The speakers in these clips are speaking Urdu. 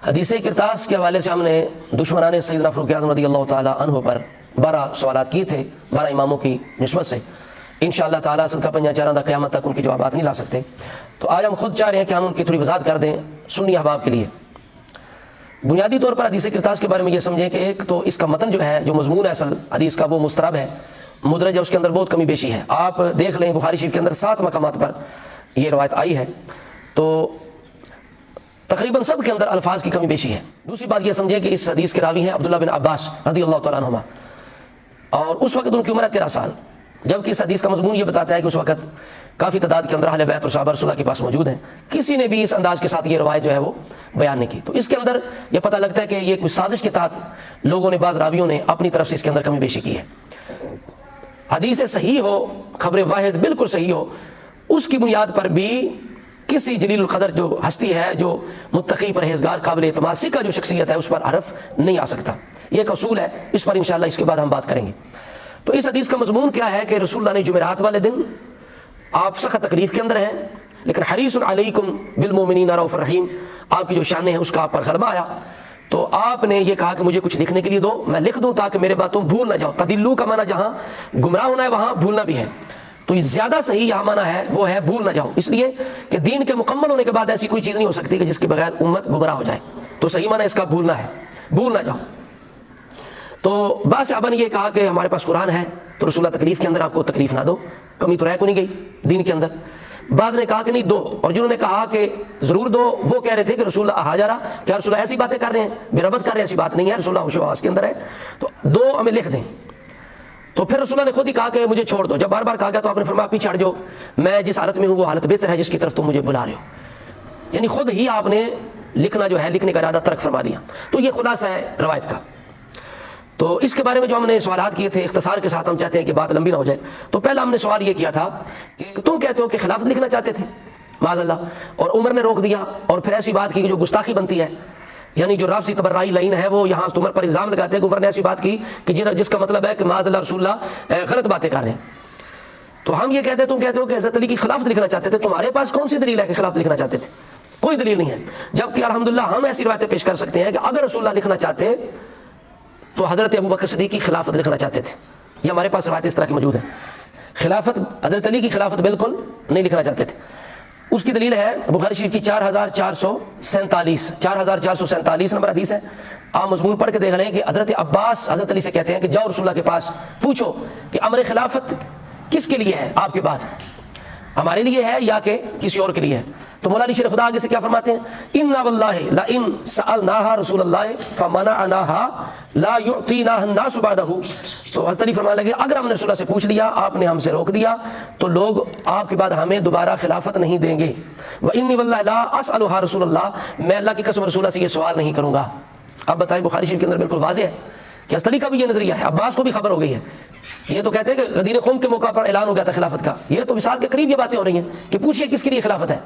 حدیث کرتاس کے حوالے سے ہم نے دشمنان سیدنا فاروق اعظم رضی اللہ تعالیٰ عنہ پر 12 سوالات کیے تھے 12 اماموں کی نسبت سے. انشاءاللہ تعالیٰ صدقہ پنجہ چارہ قیامت تک ان کے جوابات نہیں لا سکتے، تو آج ہم خود چاہ رہے ہیں کہ ہم ان کی تھوڑی وضاحت کر دیں سنی احباب کے لیے. بنیادی طور پر حدیث کرتاس کے بارے میں یہ سمجھیں کہ ایک تو اس کا متن جو ہے، جو مضمون ہے اصل حدیث کا، وہ مضطرب ہے، مدرج ہے، اس کے اندر بہت کمی بیشی ہے. آپ دیکھ لیں بخاری شریف کے اندر 7 مقامات پر یہ روایت آئی ہے، تو تقریباً سب کے اندر الفاظ کی کمی بیشی ہے. دوسری بات یہ سمجھیں کہ اس حدیث کے راوی ہیں عبداللہ بن عباس رضی اللہ تعالیٰ عنہما، اور اس وقت ان کی عمر ہے 13 سال، جبکہ اس حدیث کا مضمون یہ بتاتا ہے کہ اس وقت کافی تعداد کے اندر اہل بیت اور صحابہ رسول اللہ کے پاس موجود ہیں. کسی نے بھی اس انداز کے ساتھ یہ روایت جو ہے وہ بیان نہیں کی. تو اس کے اندر یہ پتہ لگتا ہے کہ یہ کوئی سازش کے تحت لوگوں نے، بعض راویوں نے اپنی طرف سے اس کے اندر کمی بیشی کی ہے. حدیث صحیح ہو، خبر واحد بالکل صحیح ہو، اس کی بنیاد پر بھی کسی جلیل القدر جو ہستی ہے، جو متقی پرہیزگار قابل اعتماد سکہ جو شخصیت ہے، اس پر حرف نہیں آ سکتا. یہ ایک اصول ہے، اس پر انشاءاللہ اس کے بعد ہم بات کریں گے. تو اس حدیث کا مضمون کیا ہے کہ رسول اللہ نے جمعرات والے دن، آپ سخت تکلیف کے اندر ہیں، لیکن حریص علیکم بالمؤمنین رؤوف رحیم، آپ کی جو شانیں ہیں اس کا آپ پر غلبہ آیا، تو آپ نے یہ کہا کہ مجھے کچھ لکھنے کے لیے دو، میں لکھ دوں تاکہ میرے باتوں بھول نہ جاؤ. تدلو کا معنی جہاں گمراہ ہونا ہے وہاں بھولنا بھی ہے، تو یہ زیادہ صحیح یہاں معنی ہے وہ ہے بھول نہ جاؤ، اس لیے کہ دین کے مکمل ہونے کے بعد ایسی کوئی چیز نہیں ہو سکتی کہ جس کے بغیر امت گمراہ ہو جائے. تو صحیح معنی اس کا بھولنا ہے، بھول نہ جاؤ. تو بعض صحابہ نے یہ کہا کہ ہمارے پاس قرآن ہے، تو رسول اللہ تکلیف کے اندر آپ کو تکلیف نہ دو، کمی تو رہ کو نہیں گئی دین کے اندر. بعض نے کہا کہ نہیں دو، اور جنہوں نے کہا کہ ضرور دو وہ کہہ رہے تھے کہ رسول اللہ حاجرہ، کیا رسول اللہ ایسی باتیں کر رہے ہیں، بے ربط کر رہے ہیں؟ ایسی بات نہیں ہے، رسول اللہ ہوش و حواس کے اندر ہے، تو دو ہمیں لکھ دیں. تو پھر رسول اللہ نے خود ہی کہا کہ مجھے چھوڑ دو. جب بار بار کہا گیا تو آپ نے فرمایا پیچھے ہٹ جاؤ، میں جس حالت میں ہوں وہ حالت بہتر ہے جس کی طرف تم مجھے بلا رہے ہو. یعنی خود ہی آپ نے لکھنا جو ہے، لکھنے کا ارادہ ترک فرما دیا. تو یہ خلاصہ ہے روایت کا. تو اس کے بارے میں جو ہم نے سوالات کیے تھے اختصار کے ساتھ، ہم چاہتے ہیں کہ بات لمبی نہ ہو جائے. تو پہلا ہم نے سوال یہ کیا تھا کہ تم کہتے ہو کہ خلافت لکھنا چاہتے تھے معاذ اللہ، اور عمر نے روک دیا، اور پھر ایسی بات کی کہ جو گستاخی بنتی ہے. یعنی جو رافضی تبرعی لائن ہے وہ یہاں عمر پر الزام لگاتے ہیں کہ عمر نے ایسی بات کی کہ جس کا مطلب ہے کہ معاذ اللہ رسول اللہ غلط باتیں کر رہے ہیں. تو ہم یہ کہتے ہیں، تم کہتے ہو کہ حضرت علی کی خلافت لکھنا چاہتے تھے، تمہارے پاس کون سی دلیل ہے کہ خلافت لکھنا چاہتے تھے؟ کوئی دلیل نہیں ہے. جبکہ الحمدللہ ہم ایسی روایتیں پیش کر سکتے ہیں کہ اگر رسول اللہ لکھنا چاہتے تو حضرت ابو بکر صدیق کی خلافت لکھنا چاہتے تھے. یہ ہمارے پاس روایت اس طرح کی موجود ہے. خلافت، حضرت علی کی خلافت بالکل نہیں لکھنا چاہتے تھے. اس کی دلیل ہے بخاری شریف کی 4447 نمبر حدیث ہے. آپ مضمون پڑھ کے دیکھ رہے ہیں کہ حضرت عباس حضرت علی سے کہتے ہیں کہ جاؤ رسول اللہ کے پاس پوچھو کہ امر خلافت کس کے لیے ہے آپ کے بعد، ہمارے لیے ہے یا کہ کسی اور کے لیے ہے. تو مولا علی شیر خدا آگے سے کیا فرماتے ہیں؟ انا واللہ لئن سألناها رسول اللہ فمنعناها لا يعطيناها الناس بعده. تو حضرت علی فرمانے لگے اگر ہم نے رسول اللہ سے پوچھ لیا، آپ نے ہم سے روک دیا، تو لوگ آپ کے بعد ہمیں دوبارہ خلافت نہیں دیں گے. وانی واللہ لا اسألها رسول اللہ، میں اللہ کی قسم رسول اللہ سے یہ سوال نہیں کروں گا. اب بتائیں بخاری شریف کے اندر بالکل واضح ہے کہ حضرت علی کا بھی یہ نظریہ ہے، عباس کو بھی خبر ہو گئی ہے. یہ تو کہتے ہیں کہ غدیر خم کے موقع پر اعلان ہو گیا تھا خلافت کا، یہ تو وصال کے قریب یہ باتیں ہو رہی ہیں کہ پوچھئے کس کے لیے خلافت ہے.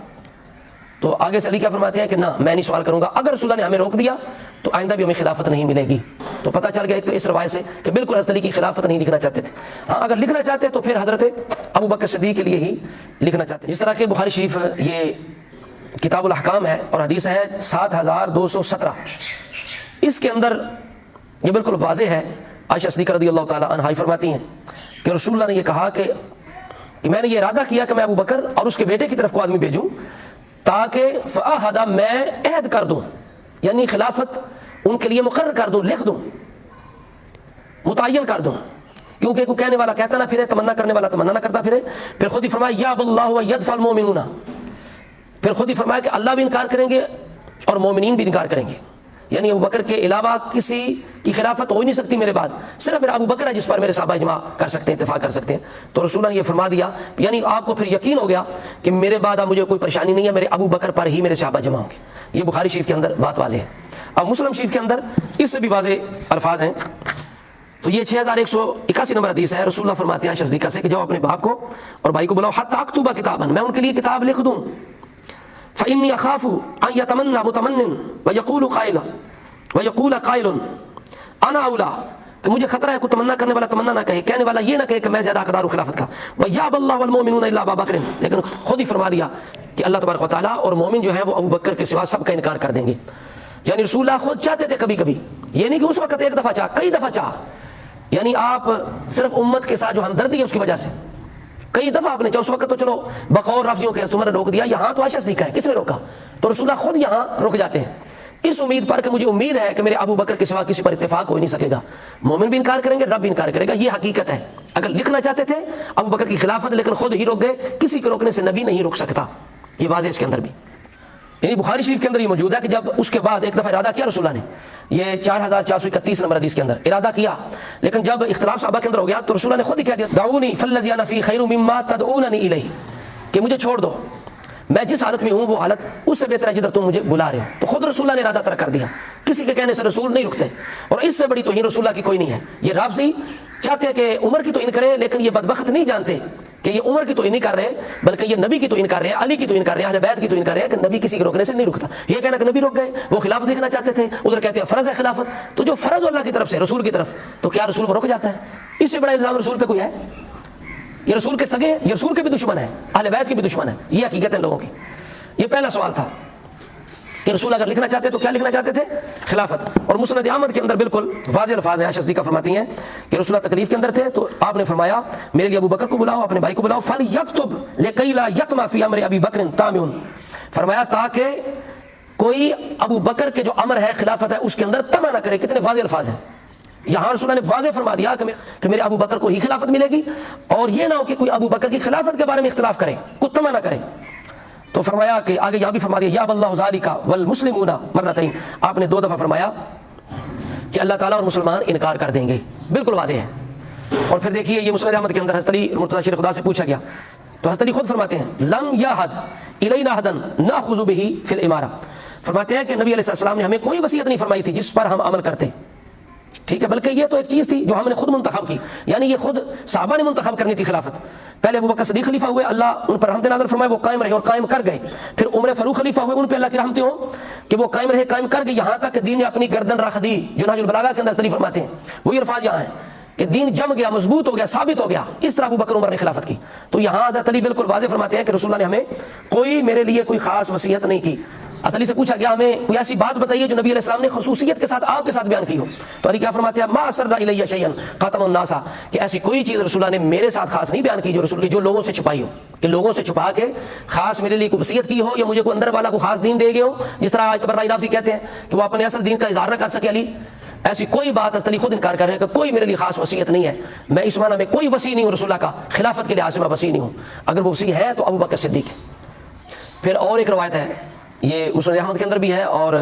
تو آگے سے علی کیا فرماتے ہیں کہ نہ میں نہیں سوال کروں گا، اگر رسول اللہ نے ہمیں روک دیا تو آئندہ بھی ہمیں خلافت نہیں ملے گی. تو پتہ چل گیا ایک تو اس روایت سے کہ بالکل حضرت علی کی خلافت نہیں لکھنا چاہتے تھے. ہاں اگر لکھنا چاہتے تو پھر حضرت ابو بکر صدیق کے لیے ہی لکھنا چاہتے. جس طرح کہ بخاری شریف یہ کتاب الاحکام ہے اور حدیث ہے 7217، اس کے اندر یہ بالکل واضح ہے. عائشہ صدیقہ رضی اللہ تعالی عنہا فرماتی ہیں کہ رسول اللہ نے یہ کہا کہ میں نے یہ ارادہ کیا کہ میں ابو بکر اور اس کے بیٹے کی طرف کو آدمی بھیجوں تاکہ فاحدہ میں عہد کر دوں، یعنی خلافت ان کے لیے مقرر کر دوں، لکھ دوں، متعین کر دوں. کیونکہ کوئی کہنے والا کہتا نہ پھرے، تمنا کرنے والا تمنا نہ کرتا پھرے. پھر خود ہی فرمایا یا اللہ ویدفع المؤمنون، پھر خود ہی فرمایا کہ اللہ بھی انکار کریں گے اور مومنین بھی انکار کریں گے. یعنی ابو بکر کے علاوہ کسی کی خلافت ہو ہی نہیں سکتی میرے بعد، صرف میرا ابو بکر ہے جس پر میرے صحابہ اجماع کر سکتے ہیں، اتفاق کر سکتے ہیں. تو رسول اللہ نے یہ فرما دیا، یعنی آپ کو پھر یقین ہو گیا کہ میرے بعد اب مجھے کوئی پریشانی نہیں ہے، میرے ابو بکر پر ہی میرے صحابہ جمع ہوں گے. یہ بخاری شریف کے اندر بات واضح ہے. اب مسلم شریف کے اندر اس سے بھی واضح الفاظ ہیں. تو یہ 6181 نمبر حدیث ہے. رسول اللہ فرماتے ہیں عائشہ صدیقہ سے کہ جاؤ اپنے باپ کو اور بھائی کو بلاؤ، حتی اکتب کتابا، میں ان کے لیے کتاب لکھ دوں. فإني أخاف أن يتمنى متمن ويقول قائل أنا أولى، کہ مجھے خطرہ ہے کوئی تمنا کرنے والا تمنا نہ کہے، کہنے والا یہ نہ کہے کہ میں زیادہ حقدار ہوں خلافت کا. وَيَأْبَى اللَّهُ وَالْمُؤْمِنُونَ إِلَّا أَبَا بَكْرٍ، لیکن خود ہی فرما دیا کہ اللہ تبارک و تعالیٰ اور مومن جو ہے وہ ابو بکر کے سوا سب کا انکار کر دیں گے. یعنی رسول اللہ خود چاہتے تھے کبھی کبھی، یہ نہیں کہ اس وقت ایک دفعہ چاہ، کئی دفعہ چاہ، یعنی آپ صرف امت کے ساتھ جو ہمدردی ہے اس کی وجہ سے کئی دفعہ آپ نے چاہا۔ اس وقت تو چلو بقول رافضیوں کے عمر نے روک دیا، یہاں تو عائشہ صدیقہ ہے، کس نے روکا؟ تو رسول اللہ خود یہاں رک جاتے ہیں اس امید پر کہ مجھے امید ہے کہ میرے ابو بکر کے سوا کسی پر اتفاق ہو ہی نہیں سکے گا، مومن بھی انکار کریں گے، رب بھی انکار کرے گا، یہ حقیقت ہے۔ اگر لکھنا چاہتے تھے ابو بکر کی خلافت، لیکن خود ہی روک گئے، کسی کے روکنے سے نبی نہیں روک سکتا، یہ واضح اس کے اندر بھی۔ یعنی بخاری شریف کے اندر یہ موجود ہے کہ جب اس کے بعد ایک دفعہ ارادہ کیا رسول اللہ نے، یہ 4431 نمبر حدیث کے اندر ارادہ کیا، لیکن جب اختلاف صحابہ کے اندر ہو گیا تو رسول اللہ نے خود ہی کہہ دیا دعونی فالذی انا فی خیر مما تدعوننی الیہ، کہ مجھے چھوڑ دو، میں جس حالت میں ہوں وہ حالت اس سے بہتر ہے جدھر تم مجھے بلا رہے ہو۔ تو خود رسول اللہ نے ارادہ ترک کر دیا، کسی کے کہنے سے رسول نہیں رکتے، اور اس سے بڑی توہین رسول اللہ کی کوئی نہیں ہے۔ یہ رافضی چاہتے ہیں کہ عمر کی توہین کرے، لیکن یہ بدبخت نہیں جانتے کہ یہ عمر کی توہین نہیں کر رہے بلکہ یہ نبی کی توہین کر رہے ہیں، علی کی توہین کر رہے ہیں، اہل بیت کی توہین کر رہے ہیں کہ نبی کسی کے روکنے سے نہیں رکتا۔ یہ کہنا کہ نبی روک گئے، وہ خلافت دیکھنا چاہتے تھے، ادھر کہتے ہیں فرض ہے خلافت، تو جو فرض اللہ کی طرف سے رسول کی طرف، تو کیا رسول کو روک جاتا ہے؟ اس سے بڑا الزام رسول پہ کوئی ہے؟ یہ رسول کے سگے، یہ رسول کے بھی دشمن ہے، اہل بیت کے بھی دشمن ہے، یہ حقیقت ہے لوگوں کی۔ یہ پہلا سوال تھا کہ رسول اگر لکھنا چاہتے تو کیا لکھنا چاہتے تھے؟ خلافت۔ اور مسند احمد کے اندر بالکل واضح الفاظ ہیں، عائشہ صدیقہ فرماتی ہیں کہ رسول اللہ تکلیف کے اندر تھے تو آپ نے فرمایا میرے لیے ابو بکر کو بلاؤ، اپنے بھائی کو بلاؤ، فلیکتب لکی لا یطمع فی امر ابی بکر طامع، فرمایا تاکہ کوئی ابو بکر کے جو امر ہے خلافت ہے اس کے اندر طمع نہ کرے۔ کتنے واضح الفاظ ہیں، یہاں رسول اللہ نے واضح فرما دیا کہ میرے ابو بکر کو ہی خلافت ملے گی، اور یہ نہ ہو کہ کوئی ابو بکر کی خلافت کے بارے میں اختلاف کرے، کوئی طمع نہ کرے۔ تو فرمایا کہ آگے یہاں بھی فرما دیا یا اللہ ذالک والمسلمون مرتین، آپ نے 2 دفعہ فرمایا کہ اللہ تعالیٰ اور مسلمان انکار کر دیں گے، بالکل واضح ہے۔ اور پھر دیکھیے یہ مسند احمد کے اندر حضرت علی مرتضی شیر خدا سے پوچھا گیا تو حضرت علی خود فرماتے ہیں لم یعہد الینا عہدا ناخذ بہ فی الامارہ، فرماتے ہیں کہ نبی علیہ السلام نے ہمیں کوئی وصیت نہیں فرمائی تھی جس پر ہم عمل کرتے، ٹھیک ہے، بلکہ یہ تو ایک چیز تھی جو ہم نے خود منتخب کی، یعنی یہ خود صحابہ نے منتخب کرنی تھی خلافت۔ پہلے ابو بکر صدیق خلیفہ ہوئے، اللہ ان پر رحمت نازل فرمائے، وہ قائم رہے اور قائم کر گئے۔ پھر عمر فاروق خلیفہ ہوئے، ان پہ اللہ کی رحمتیں ہوں کہ وہ قائم رہے، قائم کر گئے، یہاں تک کہ دین نے اپنی گردن رکھ دی، جو نہج البلاغہ کے اندر صریح فرماتے ہیں وہی الفاظ یہاں ہیں کہ دین جم گیا، مضبوط ہو گیا، ثابت ہو گیا، اس طرح ابو بکر عمر نے خلافت کی۔ تو یہاں حضرت علی بالکل واضح فرماتے ہیں کہ رسول اللہ نے ہمیں کوئی میرے لیے کوئی خاص وصیت نہیں کی۔ علی سے پوچھا گیا ہمیں کوئی ایسی بات بتائیے جو نبی علیہ السلام نے خصوصیت کے ساتھ آپ کے ساتھ بیان کی ہو، تو علی کیا فرماتے ہیں ما اسر الی شیئا خاتم الناس، کہ ایسی کوئی چیز رسول اللہ نے میرے ساتھ خاص نہیں بیان کی جو رسول کی جو لوگوں سے چھپائی ہو، کہ لوگوں سے چھپا کے خاص میرے لیے کوئی وصیت کی ہو یا مجھے کوئی اندر والا کو خاص دین دے گئے ہو، جس طرح آج تبرئی رافضی کہتے ہیں کہ وہ اپنے اصل دین کا اظہار نہ کر سکے علی، ایسی کوئی بات علی خود انکار کر رہے ہیں کہ کوئی میرے لیے خاص وصیت نہیں ہے، میں اس معنی میں کوئی وصی نہیں ہوں رسول اللہ کا، خلافت کے لحاظ سے میں وصی نہیں ہوں، اگر وہ وصی ہے تو ابو بکر صدیق ہے۔ پھر اور ایک روایت ہے، یہ مسند احمد کے اندر بھی ہے اور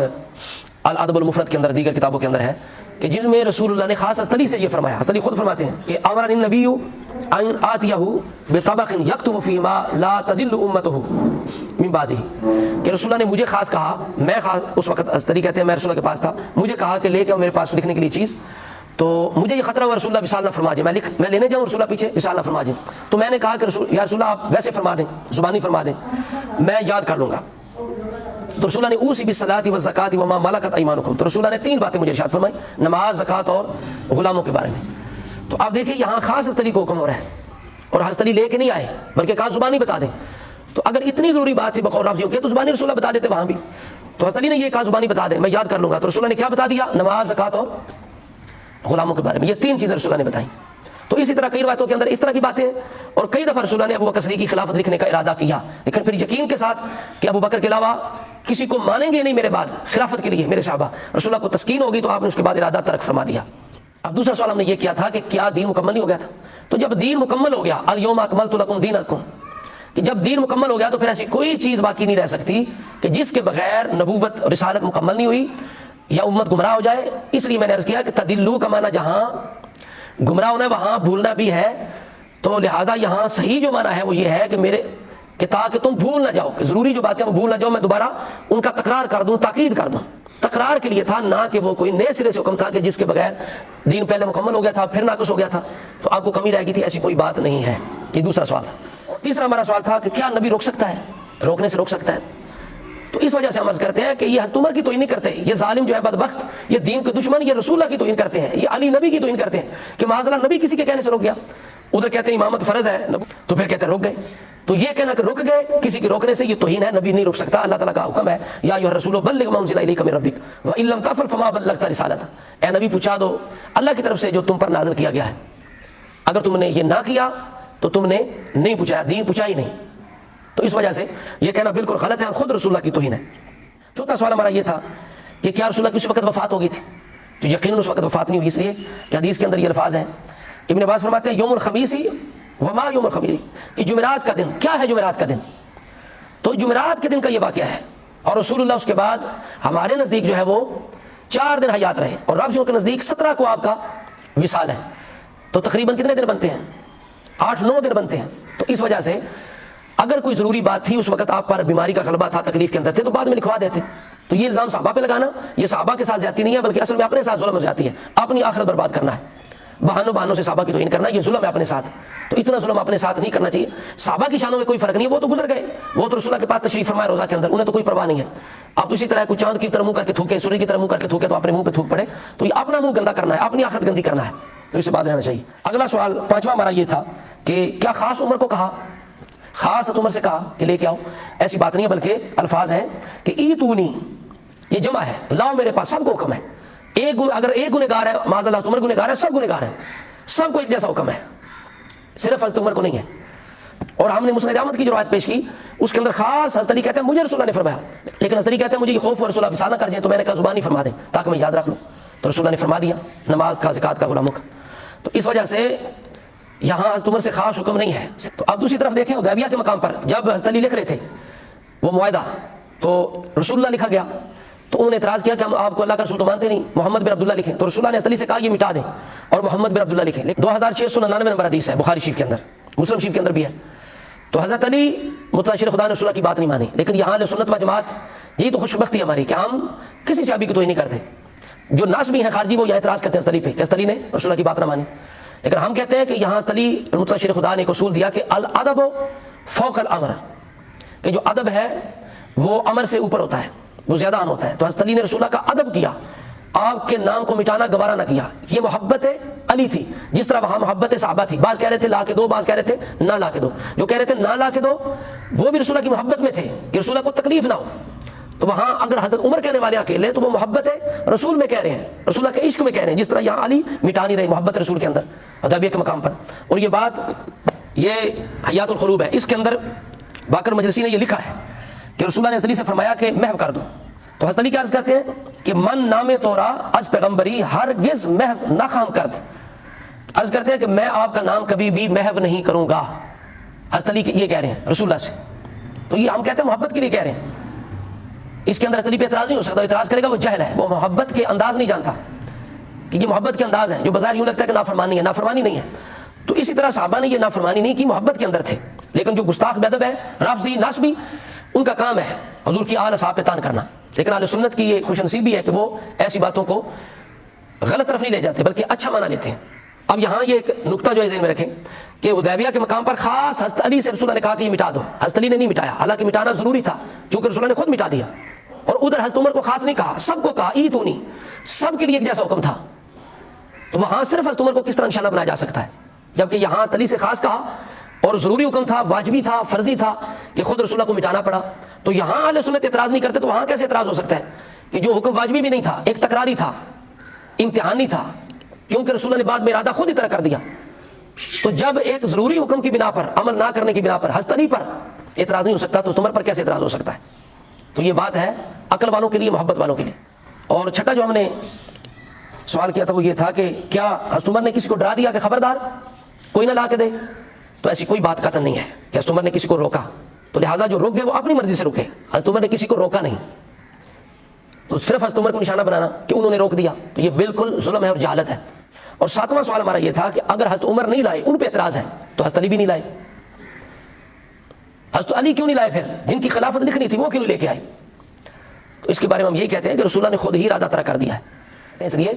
الادب المفرد کے اندر دیگر کتابوں کے اندر ہے کہ جن میں رسول اللہ نے خاص حضرت علی سے یہ فرمایا، حضرت علی خود فرماتے ہیں کہ امرنی النبی ان آتیہ بطبق یکتب فیہ ما لا تدل امتہ من بعدہ، کہ رسول اللہ نے مجھے خاص کہا، میں خاص اس وقت حضرت علی کہتے ہیں میں رسول اللہ کے پاس تھا، مجھے کہا کہ لے کے میرے پاس لکھنے کے لیے چیز، تو مجھے یہ خطرہ ہوا رسول اللہ وصال نہ فرما جائے، میں لینے جاؤں رسول اللہ پیچھے وصال نہ فرما جائے، تو میں نے کہا کہ یا رسول اللہ آپ ویسے فرما دیں، زبانی فرما دیں، میں یاد کر لوں گا۔ تو رسول اللہ نے اوصی بالصلاۃ والزکاۃ وما ملکت ایمانکم، تو رسول اللہ نے 3 باتیں مجھے ارشاد فرمائی، نماز، زکوٰۃ اور غلاموں کے بارے میں۔ تو آپ دیکھیں یہاں خاص حضرت علی کو حکم ہو رہا ہے، اور حضرت علی لے کے نہیں آئے بلکہ کہا زبانی بتا دیں، تو اگر اتنی ضروری بات تھی بقول رافضیوں کے تو زبانی رسول اللہ بتا دیتے وہاں بھی، تو حضرت علی نے یہ کہا زبانی بتا دیں میں یاد کر لوں گا، تو رسول اللہ نے کیا بتا دیا؟ نماز، زکوٰۃ اور غلاموں کے بارے میں، یہ 3 چیزیں رسول اللہ نے بتائیں۔ تو اسی طرح کئی روایتوں کے اندر اس طرح کی باتیں، اور کئی دفعہ رسول اللہ نے ابو بکر صدیق کی خلافت لکھنے کا ارادہ کیا، لیکن پھر یقین کے ساتھ کہ ابو بکر کے علاوہ کسی کو مانیں گے نہیں میرے بعد خلافت کے لیے میرے صحابہ، رسول اللہ کو تسکین ہوگی تو آپ نے اس کے بعد ارادہ ترک فرما دیا۔ اب دوسرا سوال ہم نے یہ کیا تھا کہ کیا دین مکمل نہیں ہو گیا تھا؟ تو جب دین مکمل ہو گیا، الیوم اکملت لکم دینکم، کہ جب دین مکمل ہو گیا تو پھر ایسی کوئی چیز باقی نہیں رہ سکتی کہ جس کے بغیر نبوت اور رسالت مکمل نہیں ہوئی یا امت گمراہ ہو جائے۔ اس لیے میں نے عرض کیا کہ تدلو کا معنی جہاں گمراہ ہونا ہے وہاں بھولنا بھی ہے، تو لہذا یہاں صحیح جو معنی ہے وہ یہ ہے کہ میرے کہ تاکہ تم بھول نہ جاؤ، کہ ضروری جو باتیں وہ بھول نہ جاؤ، میں دوبارہ ان کا تکرار کر دوں، تاکید کر دوں۔ تکرار کے لیے تھا، نہ کہ وہ کوئی نئے سرے سے حکم تھا کہ جس کے بغیر دین پہلے مکمل ہو گیا تھا پھر ناقص ہو گیا تھا تو آپ کو کمی رہ گئی تھی، ایسی کوئی بات نہیں ہے۔ یہ دوسرا سوال تھا۔ اور تیسرا ہمارا سوال تھا کہ کیا نبی روک سکتا ہے، روکنے سے روک سکتا ہے؟ تو اس وجہ سے ہم عرض کرتے ہیں کہ یہ حضرت عمر کی توہین نہیں کرتے، یہ ظالم جو ہے بدبخت، یہ دین کے دشمن، یہ رسول اللہ کی توہین کرتے ہیں، یہ علی نبی کی توہین کرتے ہیں کہ معاذ اللہ نبی کسی کے کہنے سے روک گیا۔ ادھر کہتے ہیں امامت فرض ہے تو پھر کہتے ہیں روک گئے، تو یہ کہنا کہ رک گئے کسی کے روکنے سے یہ توہین ہے، نبی نہیں رک سکتا، اللہ تعالیٰ کا حکم ہے یا ایھا الرسول بلغ ما انزل الیک من ربک وان لم تفعل فما بلغت رسالتہ، اے نبی پہنچا دو اللہ کی طرف سے جو تم پر نازل کیا گیا ہے، اگر تم نے یہ نہ کیا تو تم نے نہیں پہنچایا، دین پہنچا ہی نہیں۔ تو اس وجہ سے یہ کہنا بالکل غلط ہے اور خود رسول اللہ کی توہین ہے۔ چوتھا سوال ہمارا یہ تھا کہ کیا رسول اللہ کی اس وقت وفات ہو گئی تھی؟ تو یقیناً اس وقت وفات نہیں ہوئی، اس لیے کہ حدیث کے اندر یہ الفاظ ہیں، ابن عباس فرماتے ہیں یوم الخمیس وما یوم الخمیس، کہ جمعرات کا دن، کیا ہے جمعرات کا دن؟ تو جمعرات کے دن کا یہ واقعہ ہے، اور رسول اللہ اس کے بعد ہمارے نزدیک جو ہے وہ 4 دن حیات رہے، اور رب کے نزدیک 17 کو آپ کا وصال ہے، تو تقریباً کتنے دن بنتے ہیں؟ 8-9 دن بنتے ہیں۔ تو اس وجہ سے اگر کوئی ضروری بات تھی اس وقت آپ پر بیماری کا غلبہ تھا، تکلیف کے اندر تھے، تو بعد میں لکھوا دیتے۔ تو یہ الزام صحابہ پہ لگانا یہ صحابہ کے ساتھ زیادتی نہیں ہے، بلکہ اصل میں اپنے ساتھ ظلم ہو جاتی ہے، اپنی آخرت برباد کرنا ہے، بہانوں سے صحابہ کی توہین کرنا، یہ ظلم ہے اپنے ساتھ۔ تو اتنا ظلم اپنے ساتھ نہیں کرنا چاہیے۔ صحابہ کی شانوں میں کوئی فرق نہیں ہے، وہ تو گزر گئے، وہ تو رسول اللہ کے پاس تشریف فرمائے روزہ کے اندر، انہیں تو کوئی پرواہ نہیں ہے۔ آپ اسی طرح کوئی چاند کی طرح منہ کر کے تھوکے، سورج کی طرح منہ کر کے تھوکے تو اپنے منہ پہ تھوک پڑے، تو یہ اپنا منہ گندا کرنا ہے، اپنی آخرت گندی کرنا ہے، تو اس سے باز رہنا چاہیے۔ اگلا سوال 5واں ہمارا یہ تھا کہ کیا خاص عمر کو کہا، خاص عمر سے کہا کہ لے کے آؤ؟ ایسی بات نہیں ہے، بلکہ الفاظ ہیں کہ ایتونی، یہ جمع ہے، لاؤ میرے پاس، سب کو حکم ہے۔ اگر ایک گنہگار ہے، معاذ اللہ عمر گنہگار ہے، سب گنہگار ہیں، سب کو ایک جیسا حکم ہے، صرف حضرت عمر کو نہیں ہے۔ اور ہم نے مسند احمد کی جو روایت پیش کی اس کے اندر خاص حضرت علی کہتے ہیں مجھے رسول اللہ نے فرمایا، لیکن حضرت علی کہتے ہیں مجھے یہ خوف رسول اللہ وصال نہ کر جائے، تو میں نے کہا زبانی فرما دیں تاکہ میں یاد رکھ لوں، تو رسول اللہ نے فرما دیا نماز کا، زکوٰۃ کا، غلاموں کا۔ تو اس وجہ سے یہاں حضرت عمر سے خاص حکم نہیں ہے۔ تو اب دوسری طرف دیکھیں حدیبیہ کے مقام پر جب حضرت علی لکھ رہے تھے وہ معاہدہ، تو رسول اللہ لکھا گیا، تو انہوں نے اعتراض کیا کہ ہم آپ کو اللہ کا رسول تو مانتے نہیں، محمد بن عبداللہ لکھیں، تو رسول اللہ نے حضرت علی سے کہا یہ مٹا دیں اور محمد بن عبداللہ لکھیں۔ 2699 نمبر حدیث ہے بخاری شریف کے اندر، مسلم شریف کے اندر بھی ہے۔ تو حضرت علی متعاشر خدا نے رسول اللہ کی بات نہیں مانی، لیکن یہاں اہل سنت و جماعت، یہی تو خوش بختی ہماری کہ ہم کسی صحابی کی توہین نہیں کرتے۔ جو ناسبی ہیں خارجی وہ یہاں اعتراض کرتے ہیں حضرت علی پہ کہ حضرت علی نے رسول اللہ کی بات نہ مانی، لیکن ہم کہتے ہیں کہ یہاں حضرت علی متعاشر خدا نے ایک اصول دیا کہ الادب فوق الامر، کہ جو ادب ہے وہ امر سے اوپر ہوتا ہے، وہ زیادہ اہم ہوتا ہے۔ تو حضرت علی نے رسول اللہ کا ادب کیا، آپ کے نام کو مٹانا گوارا نہ کیا، یہ محبت علی تھی، جس طرح وہاں محبت صحابہ تھی، بعض کہہ رہے تھے لا کے دو، بعض کہہ رہے تھے نہ لا کے دو، جو کہہ رہے تھے نہ لا کے دو وہ بھی رسول اللہ کی محبت میں تھے کہ رسول اللہ کو تکلیف نہ ہو۔ تو وہاں اگر حضرت عمر کہنے والے اکیلے تو وہ محبت رسول میں کہہ رہے ہیں، رسول اللہ کے عشق میں کہہ رہے ہیں، جس طرح یہاں علی مٹا نہیں رہے محبت رسول کے اندر حدیبیہ کے مقام پر۔ اور یہ بات یہ حیات القلوب ہے، اس کے اندر باقر مجلسی نے یہ لکھا ہے کہ رسول اللہ نے حضرت علی سے فرمایا کہ محو کر دو، تو حضرت علی کیا عرض کرتے ہیں کہ من نام تورا از پیغمبری ہرگز محو نہ خام کرد، عرض کرتے ہیں کہ میں آپ کا نام کبھی بھی محو نہیں کروں گا، حضرت علی یہ کہہ رہے ہیں رسول اللہ سے۔ تو یہ ہم کہتے ہیں محبت کے لیے کہہ رہے ہیں، اس کے اندر حضرت علی پہ اعتراض نہیں ہو سکتا، اعتراض کرے گا وہ جہل ہے، وہ محبت کے انداز نہیں جانتا کہ یہ محبت کے انداز ہیں، جو بظاہر یوں لگتا ہے کہ نافرمانی ہے، نافرمانی نہیں ہے۔ تو اسی طرح صحابہ نے یہ نافرمانی نہیں کی، محبت کے اندر تھے، لیکن جو گستاخ بے ادب ہے، رافضی، ناسبی، ان کا کام ہے حضور کی آل اصحاب پہ تان کرنا، لیکن اہل سنت کی یہ خوش نصیبی ہے کہ وہ ایسی باتوں کو غلط طرف نہیں لے جاتے بلکہ اچھا مانا لیتے ہیں۔ اب یہاں یہ ایک نقطہ جو ہے ذہن میں رکھیں کہ حدیبیہ کے مقام پر خاص حضرت علی سے رسول اللہ نے کہا کہ یہ مٹا دو، حضرت علی نے نہیں مٹایا، حالانکہ مٹانا ضروری تھا کیونکہ رسول اللہ نے خود مٹا دیا۔ اور ادھر حضرت عمر کو خاص نہیں کہا، سب کو کہا ایتونی، سب کے لیے ایک جیسا حکم تھا۔ تو وہاں صرف حضرت عمر کو کس طرح نشانہ بنایا جا سکتا ہے، جبکہ یہاں حضرت علی سے خاص کہا اور ضروری حکم تھا، واجبی تھا، فرضی تھا کہ خود رسول اللہ کو مٹانا پڑا۔ تو یہاں اہل سنت اعتراض نہیں کرتے تو وہاں کیسے اعتراض ہو سکتا ہے کہ جو حکم واجبی بھی نہیں تھا، ایک تکراری تھا، امتحانی تھا، کیونکہ رسول اللہ نے بعد میں ارادہ خود ہی طرح کر دیا۔ تو جب ایک ضروری حکم کی بنا پر، عمل نہ کرنے کی بنا پر حضرت علی پر اعتراض نہیں ہو سکتا تو عمر پر کیسے اعتراض ہو سکتا ہے؟ تو یہ بات ہے عقل والوں کے لیے، محبت والوں کے لیے۔ اور چھٹا جو ہم نے سوال کیا تھا وہ یہ تھا کہ کیا حضرت عمر نے کسی کو ڈرا دیا کہ خبردار کوئی نہ لا کے دے؟ تو ایسی کوئی بات قطعاً نہیں ہے کہ حضرت عمر نے کسی کو روکا، تو لہٰذا جو روک گئے وہ اپنی مرضی سے رکے، حضرت عمر نے کسی کو روکا نہیں۔ تو صرف حضرت عمر کو نشانہ بنانا کہ انہوں نے روک دیا تو یہ بالکل ظلم ہے اور جہالت ہے۔ اور 7واں سوال ہمارا یہ تھا کہ اگر حضرت عمر نہیں لائے، ان پہ اعتراض ہے، تو حضرت علی بھی نہیں لائے، حضرت علی کیوں نہیں لائے؟ پھر جن کی خلافت لکھنی تھی وہ کیوں نہیں لے کے آئے؟ تو اس کے بارے میں ہم یہی کہتے ہیں کہ رسول اللہ نے خود ہی ارادہ طرح کر دیا ہے، اس لیے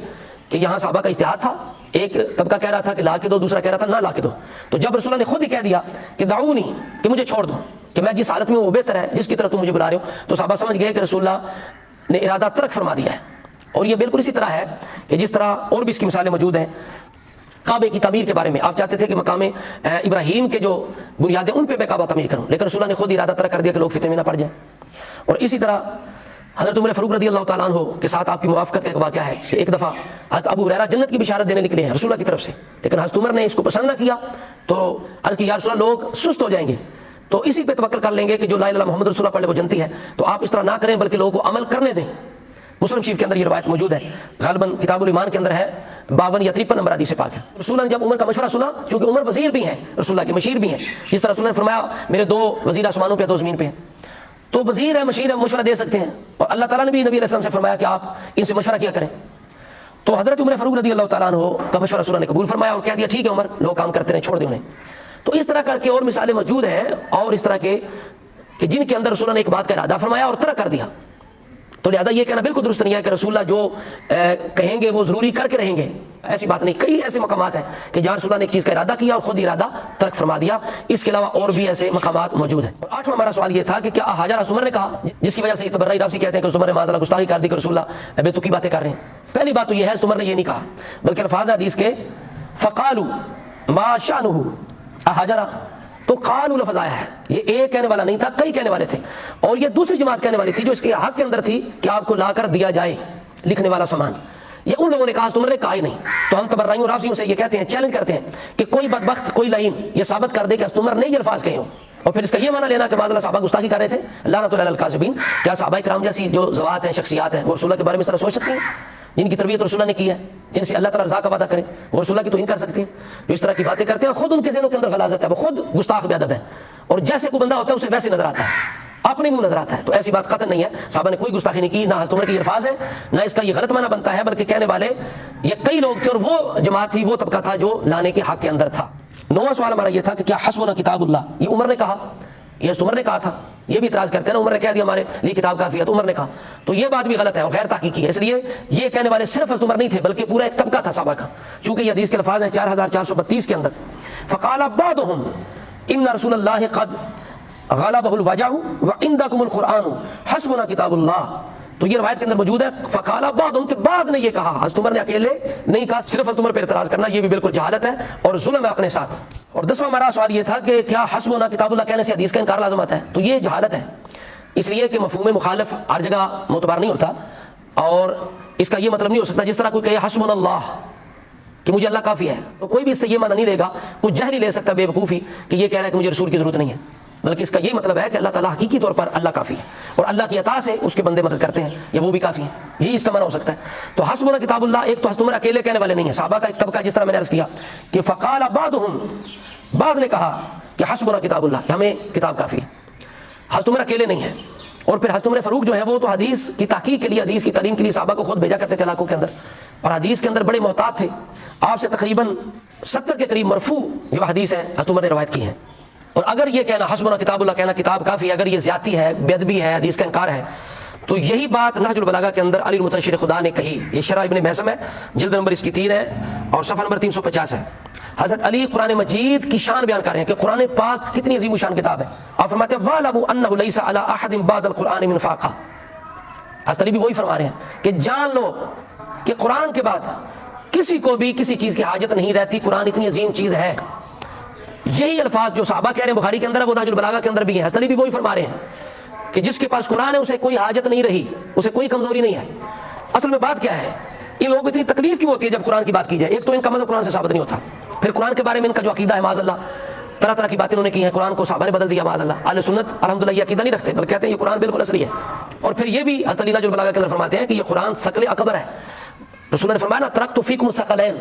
کہ یہاں صحابہ کا اجتہاد تھا، ایک طبقہ کہہ رہا تھا کہ لا کے دو، دوسرا کہہ رہا تھا نہ لا کے دو۔ تو جب رسول اللہ نے خود ہی کہہ دیا کہ دعونی، کہ مجھے چھوڑ دو، کہ میں جس حالت میں ہوں وہ بہتر ہے جس کی طرف تم مجھے بلا رہے ہو، تو صحابہ سمجھ گئے کہ رسول اللہ نے ارادہ ترک فرما دیا ہے۔ اور یہ بالکل اسی طرح ہے کہ جس طرح اور بھی اس کی مثالیں موجود ہیں کعبے کی تعمیر کے بارے میں آپ چاہتے تھے کہ مقام ابراہیم کے جو بنیادیں ان پہ میں کعبہ تعمیر کروں، لیکن رسول اللہ نے خود ارادہ ترک کر دیا کہ لوگ فتنے میں نہ پڑ جائیں۔ اور اسی طرح حضرت عمر فاروق رضی اللہ تعالیٰ عنہ کے ساتھ آپ کی موافقت کا ایک واقعہ ہے کہ ایک دفعہ حضرت ابو ہریرہ جنت کی بشارت دینے نکلے ہیں رسول اللہ کی طرف سے، لیکن حضرت عمر نے اس کو پسند نہ کیا، تو عرض کی یا رسول اللہ لوگ سست ہو جائیں گے، تو اسی پہ توکل کر لیں گے کہ جو لا الہ الا اللہ محمد رسول اللہ پڑھ لے وہ جنتی ہے، تو آپ اس طرح نہ کریں بلکہ لوگوں کو عمل کرنے دیں۔ مسلم شریف کے اندر یہ روایت موجود ہے، غالباً کتاب الایمان کے اندر ہے، 52 یا 53 نمبر حدیث پاک ہے۔ رسول اللہ نے جب عمر کا مشورہ سنا، چونکہ عمر وزیر بھی ہیں رسول اللہ کے، مشیر بھی ہیں، جس طرح رسول اللہ نے فرمایا میرے 2 وزیر آسمانوں پہ 2 زمین پہ ہیں، تو وزیر ہے مشیر ہے مشورہ دے سکتے ہیں، اور اللہ تعالیٰ نے بھی نبی علیہ السلام سے فرمایا کہ آپ ان سے مشورہ کیا کریں۔ تو حضرت عمر فاروق رضی اللہ تعالیٰ عنہ کا مشورہ رسول اللہ نے قبول فرمایا اور کہہ دیا ٹھیک ہے عمر، لوگ کام کرتے رہیں، چھوڑ دیں انہیں۔ تو اس طرح کر کے اور مثالیں موجود ہیں، اور اس طرح کے کہ جن کے اندر رسول اللہ نے ایک بات کا ارادہ فرمایا اور ترک کر دیا، تو لہذا یہ کہنا بالکل درست نہیں ہے کہ رسول اللہ جو کہیں گے وہ ضروری کر کے رہیں گے، ایسی بات نہیں۔ کئی ایسے مقامات ہیں کہ جہاں رسول اللہ نے ایک چیز کا ارادہ کیا اور خود ارادہ ترک فرما دیا، اس کے علاوہ اور بھی ایسے مقامات موجود ہیں۔ اور 8واں ہمارا سوال یہ تھا کہ کیا حاجہ عمر نے کہا، جس کی وجہ سے تبرئی رافضی کہتے ہیں کہ عمر نے معاذ اللہ گستاخی کر دی کہ رسول اللہ بے تکی باتیں کر رہے ہیں۔ پہلی بات تو یہ ہے عمر نے یہ نہیں کہا، بلکہ الفاظ حدیث کے فقالوا ما شانہ حاجرہ، تو قالوا لفظ آیا ہے، یہ ایک کہنے والا نہیں تھا، کئی کہنے والے تھے، اور یہ دوسری جماعت کہنے والی تھی جو اس کے حق کے اندر تھی کہ آپ کو لا کر دیا جائے لکھنے والا سامان۔ یہ ان لوگوں نے کہا عمر نے کہا ہی نہیں۔ تو ہم تبرائیوں رافضیوں سے یہ کہتے ہیں، چیلنج کرتے ہیں کہ کوئی بدبخت کوئی لعین یہ ثابت کر دے کہ عمر نے یہ الفاظ کہے ہوں، اور پھر اس کا یہ معنی لینا کہ معاذ اللہ صحابہ گستاخی کر رہے تھے، لعنت اللہ علی الکاذبین۔ کیا صحابہ کرام جیسی جو ذوات ہیں، شخصیات ہیں، وہ رسول اللہ کے بارے میں اس طرح سوچ سکتے ہیں؟ جن کی تربیت رسول اللہ نے کی ہے، جن سے اللہ تعالیٰ رضا کا وعدہ کرے، وہ رسول اللہ کی توہین کر سکتے ہیں؟ جو اس طرح کی باتیں کرتے ہیں خود ان کے ذہنوں کے اندر غلاظت ہے، وہ خود گستاخ بے ادب ہے، اور جیسے کوئی بندہ ہوتا ہے اسے ویسے نظر آتا ہے، اپنے منہ نظر آتا ہے۔ تو ایسی بات قطع نہیں ہے، صحابہ نے کوئی گستاخی نہیں کی، نہ حضرت عمر کے یہ الفاظ ہے، نہ اس کا یہ غلط معنی بنتا ہے، بلکہ کہنے والے یہ کئی لوگ تھے، اور وہ جماعت تھی، وہ طبقہ تھا جو لانے کے حق کے اندر تھا۔ 9واں سوال ہمارا یہ تھا کہ کیا حسبنا کتاب اللہ، یہ عمر نے کہا، یہ عمر نے کہا تھا؟ یہ بھی اعتراض کرتے ہیں نا، عمر نے کہہ دیا ہمارے لیے کتاب کافی ہے، تو عمر نے کہا، تو یہ بات بھی غلط ہے اور غیر تحقیقی ہے۔ اس لیے یہ کہنے والے صرف حضرت عمر نہیں تھے، بلکہ پورا ایک طبقہ تھا صحابہ کا، چونکہ یہ حدیث کے الفاظ ہیں 4432 کے اندر، فقال بعضهم ان رسول اللہ قد غلبہ الوجع وعندکم القرآن حسبنا کتاب اللہ۔ تو یہ روایت کے اندر موجود ہے، فقال بعضهم کہ بعض نے یہ کہا، حضرت عمر نے اکیلے نہیں کہا، صرف حضرت عمر پہ اعتراض کرنا یہ بھی بالکل جہالت ہے اور ظلم ہے اپنے ساتھ۔ اور 10واں ہمارا سوال یہ تھا کہ کیا حسبنا کتاب اللہ کہنے سے حدیث کا انکار لازم آتا ہے؟ تو یہ جہالت ہے، اس لیے کہ مفہوم مخالف ہر جگہ معتبر نہیں ہوتا، اور اس کا یہ مطلب نہیں ہو سکتا جس طرح کوئی کہے حسبنا اللہ کہ مجھے اللہ کافی ہے، تو کوئی بھی اس سے یہ معنی نہیں لے گا، کوئی جہل ہی لے سکتا بے وقوفی کہ یہ کہہ رہا ہے کہ مجھے رسول کی ضرورت نہیں ہے، بلکہ اس کا یہ مطلب ہے کہ اللہ تعالیٰ حقیقی طور پر اللہ کافی ہے، اور اللہ کی عطا سے اس کے بندے مدد کرتے ہیں، یا وہ بھی کافی ہیں، یہی اس کا معنی ہو سکتا ہے۔ تو حسبنا کتاب اللہ ایک تو حضرت عمر اکیلے کہنے والے نہیں ہیں، صحابہ کا ایک طبقہ جس طرح میں نے عرض کیا کہ فقال بعضهم، بعض نے کہا کہ حسبنا کتاب اللہ کہ ہمیں کتاب کافی ہے، حضرت عمر اکیلے نہیں ہیں۔ اور پھر حضرت عمر فاروق جو ہے وہ تو حدیث کی تحقیق کے لیے، حدیث کی تعلیم کے لیے صحابہ کو خود بھیجا کرتے تھے علاقوں کے اندر، اور حدیث کے اندر بڑے محتاط تھے، آپ سے تقریباً 70 کے قریب مرفوع جو حدیث ہے حضرت عمر نے روایت کی ہے۔ اور اگر یہ کہنا حسبنا کتاب اللہ کہنا کتاب کافی ہے، اگر یہ زیادتی ہے، بے ادبی ہے، حدیث کا انکار ہے، تو یہی بات نہج البلاغہ کے اندر علی المتنشر خدا نے کہی، یہ شرح ابن محسم ہے، جلد نمبر اس کی 3 ہے اور صفحہ نمبر 350 ہے۔ حضرت علی قرآن مجید کی شان بیان کر رہے ہیں کہ قرآن پاک کتنی عظیم شان کتاب ہے، آپ فرماتے ہیں وَاعْلَمُوا أَنَّهُ لَيْسَ عَلَىٰ أَحَدٍ بَعْدَ الْقُرْآنِ مِنْ فَاقَةٍ۔ حضرت علی بھی وہی فرما رہے ہیں کہ جان لو کہ قرآن کے بعد کسی کو بھی کسی چیز کی حاجت نہیں رہتی، قرآن اتنی عظیم چیز ہے۔ یہی الفاظ جو صحابہ کہہ رہے ہیں بخاری کے اندر ہے، وہ نہج البلاغہ کے اندر بھی ہے، حضرت علی بھی وہی فرما رہے ہیں کہ جس کے پاس قرآن ہے اسے کوئی حاجت نہیں رہی، اسے کوئی کمزوری نہیں ہے۔ اصل میں بات کیا ہے، ان لوگوں کو اتنی تکلیف کیوں ہوتی ہے جب قرآن کی بات کی جائے؟ ایک تو ان کا مذہب قرآن سے ثابت نہیں ہوتا، پھر قرآن کے بارے میں ان کا جو عقیدہ ہے معاذ اللہ، طرح طرح کی باتیں انہوں نے کی ہیں، قرآن کو صحابہ نے بدل دیا معاذ اللہ۔ اہل سنت الحمدللہ یہ عقیدہ نہیں رکھتے، بلکہ کہتے ہیں یہ قرآن بالکل اصلی ہے۔ اور پھر یہ بھی حضرت علی نہج البلاغہ کے اندر فرماتے ہیں کہ یہ قرآن ثقل اکبر ہے، رسول اللہ نے فرمایا نا ترکت فیکم الثقلین،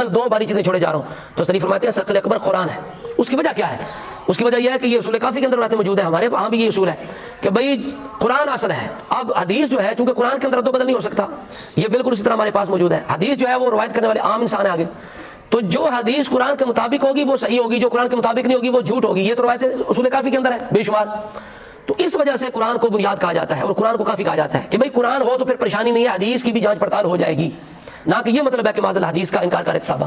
دو باری چیزیں چھوڑے جا رہا ہوں، تو صلی فرماتے ہیں ثقل اکبر قرآن ہے۔ اس کی وجہ کیا ہے؟ اس کی وجہ یہ ہے کہ یہ اصول کافی کے اندر روایتیں موجود ہیں، ہمارے وہاں بھی یہ اصول ہے کہ بھائی قرآن اصل ہے۔ اب حدیث جو ہے چونکہ قرآن کے اندر رد و بدل نہیں ہو سکتا، یہ بالکل اسی طرح ہمارے پاس موجود ہے۔ حدیث جو ہے وہ روایت کرنے والے عام انسان ہیں آگے، تو جو حدیث قرآن کے مطابق ہوگی وہ صحیح ہوگی، جو قرآن کے مطابق نہیں ہوگی وہ جھوٹ ہوگی۔ یہ تو روایتیں اصول کافی کے اندر ہے بے شمار۔ تو اس وجہ سے قرآن کو بنیاد کہا جاتا ہے اور قرآن کو کافی کہا جاتا ہے کہ بھائی قرآن ہو تو پھر پریشانی نہیں ہے، حدیث کی بھی جانچ پڑتال ہو جائے گی، نہ کہ یہ مطلب ہے کہ معاذ اللہ حدیث کا انکار کرے صحابہ۔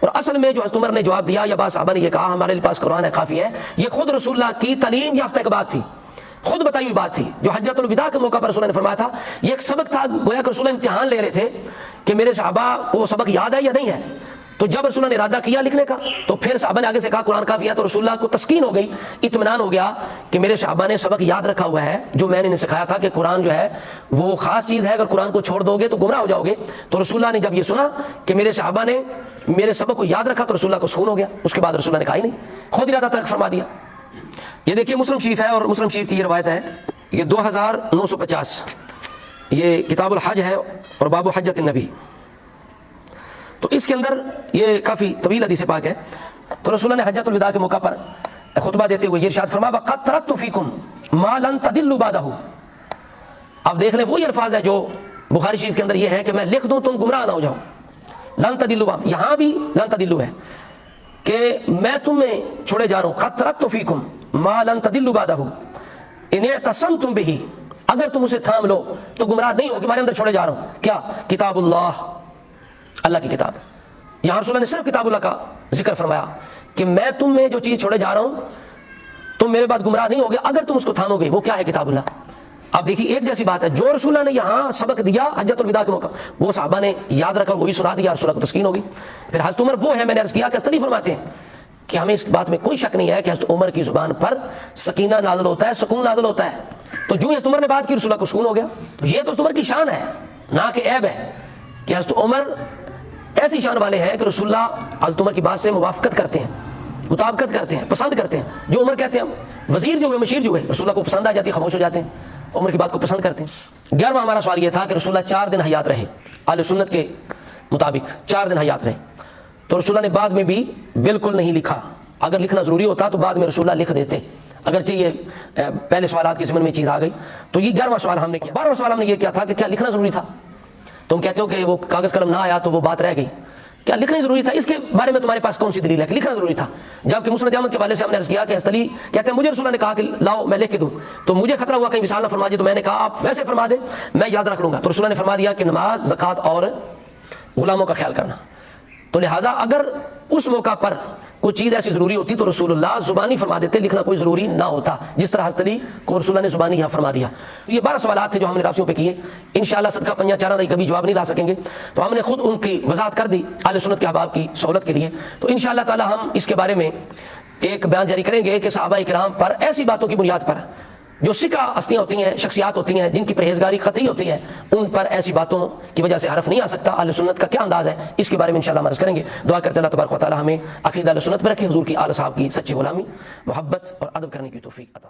اور اصل میں جو حضرت عمر نے جواب دیا یا بعض صحابہ نے یہ کہا ہمارے پاس قرآن ہے کافی ہے، یہ خود رسول اللہ کی تعلیم یافتہ ایک بات تھی، خود بتائی ہوئی بات تھی، جو حجۃ الوداع کے موقع پر رسول اللہ نے فرمایا تھا۔ یہ ایک سبق تھا، گویا کہ رسول اللہ امتحان لے رہے تھے کہ میرے صحابہ کو وہ سبق یاد ہے یا نہیں ہے۔ تو جب رسول اللہ نے ارادہ کیا لکھنے کا تو پھر صحابہ نے آگے سے کہا قرآن کافی ہے، تو رسول اللہ کو تسکین ہو گئی، اطمینان ہو گیا کہ میرے صحابہ نے سبق یاد رکھا ہوا ہے جو میں نے انہیں سکھایا تھا کہ قرآن جو ہے وہ خاص چیز ہے، اگر قرآن کو چھوڑ دو گے تو گمراہ ہو جاؤ گے۔ تو رسول اللہ نے جب یہ سنا کہ میرے صحابہ نے میرے سبق کو یاد رکھا تو رسول اللہ کو سکون ہو گیا۔ اس کے بعد رسول اللہ نے کہا ہی نہیں، خود ارادہ ترک فرما دیا۔ یہ دیکھیے مسلم شریف ہے، اور مسلم شریف کی یہ روایت ہے، یہ 2950، یہ کتاب الحج ہے اور باب حجۃ النبی، تو اس کے اندر یہ کافی طویل حدیث پاک ہے۔ تو رسول اللہ نے حجۃ الوداع کے موقع پر خطبہ دیتے ہوئے یہ ارشاد فرمایا وَقَدْ تَرَكْتُ فِيكُمْ مَا لَن تَضِلُّوا بَعْدَهُ۔ اب دیکھ لیں وہی الفاظ ہے جو بخاری شریف کے اندر یہ ہے کہ میں لکھ دوں تم گمراہ نہ ہو جاؤ، لن تضلوا، یہاں بھی لن تضلوا ہے کہ میں تمہیں چھوڑے جا رہا ہوں، قَدْ تَرَكْتُ فِيكُمْ مَا لَن تَضِلُّوا بَعْدَهُ إِنِ اعْتَصَمْتُم بِهِ، اگر تم اسے تھام لو تو گمراہ نہیں ہو، تمہارے اندر چھوڑے جا رہا ہوں کیا؟ کتاب اللہ، اللہ کی کتاب۔ یہاں رسول اللہ نے صرف کتاب اللہ کا ذکر فرمایا کہ میں تم میں جو چیز چھوڑے جا رہا ہوں تم میرے بعد گمراہ نہیں ہوگے اگر تم اس کو تھامو گے، وہ کیا ہے؟ کتاب اللہ۔ اب دیکھیے ایک جیسی بات ہے، جو رسول اللہ نے یہاں سبق دیا حجۃ الوداع کے موقع وہ صحابہ نے یاد رکھا، وہی سنا دیا، رسول اللہ کو تسکین ہوگی۔ پھر حضرت عمر وہ ہے، میں نے عرض کیا کہ حضرت علی فرماتے ہیں کہ ہمیں اس بات میں کوئی شک نہیں ہے کہ حضرت عمر کی زبان پر سکینہ نازل ہوتا ہے، سکون نازل ہوتا ہے۔ تو جو حضرت عمر نے بات کی رسول اللہ کو سکون ہو گیا۔ تو یہ تو حضرت عمر کی شان ہے نہ کہ عیب ہے کہ حضرت عمر ایسی شان والے ہیں کہ رسول اللہ حضرت عمر کی بات سے موافقت کرتے ہیں، مطابقت کرتے ہیں، پسند کرتے ہیں۔ جو عمر کہتے ہیں، وزیر جو ہوئے، مشیر جو ہوئے، رسول اللہ کو پسند آ جاتی ہے، خاموش ہو جاتے ہیں، عمر کی بات کو پسند کرتے ہیں۔ 11واں ہمارا سوال یہ تھا کہ رسول اللہ 4 دن حیات رہے، اہل سنت کے مطابق 4 دن حیات رہے، تو رسول اللہ نے بعد میں بھی بالکل نہیں لکھا۔ اگر لکھنا ضروری ہوتا تو بعد میں رسول اللہ لکھ دیتے، اگرچہ یہ پہلے سوالات کے ضمن میں چیز آ گئی۔ تو یہ 11واں سوال ہم نے کیا۔ 12واں سوال ہم نے یہ کیا تھا کہ کیا لکھنا ضروری تھا؟ تم کہتے ہو کہ وہ کاغذ قلم نہ آیا تو وہ بات رہ گئی، کیا لکھنا ضروری تھا؟ اس کے بارے میں تمہارے پاس کون سی دلیل ہے کہ لکھنا ضروری تھا؟ جبکہ مسند احمد کے حوالے سے ہم نے عرض کیا کہ حضرت علی کہتے ہیں مجھے رسول اللہ نے کہا کہ لاؤ میں لکھ کے دوں، تو مجھے خطرہ ہوا کہیں وصال نہ فرما دے، تو میں نے کہا آپ ویسے فرما دیں میں یاد رکھ لوں گا۔ تو رسول اللہ نے فرما دیا کہ نماز، زکوٰۃ اور غلاموں کا خیال کرنا۔ تو لہٰذا اگر اس موقع پر کوئی چیز ایسی ضروری ہوتی تو رسول اللہ زبانی فرما دیتے، لکھنا کوئی ضروری نہ ہوتا، جس طرح حضرت علی کو رسول اللہ نے زبانی یہاں فرما دیا۔ تو یہ 12 سوالات تھے جو ہم نے رافیوں پہ کیے، انشاءاللہ صدقہ پنجہ چارہ دائی کبھی جواب نہیں لا سکیں گے، تو ہم نے خود ان کی وضاحت کر دی اہل سنت کے احباب کی سہولت کے لیے۔ تو انشاءاللہ تعالی ہم اس کے بارے میں ایک بیان جاری کریں گے کہ صحابہ کرام پر ایسی باتوں کی بنیاد پر جو سکہ ہستیاں ہوتی ہیں، شخصیات ہوتی ہیں جن کی پرہیزگاری قطعی ہوتی ہے، ان پر ایسی باتوں کی وجہ سے حرف نہیں آ سکتا۔ اہل سنت کا کیا انداز ہے اس کے بارے میں انشاءاللہ ہم عرض کریں گے۔ دعا کرتے اللہ تبارک و تعالی ہمیں عقیدہ اہل سنت پر رکھے، حضور کی آل اصحاب کی سچی غلامی، محبت اور ادب کرنے کی توفیق عطا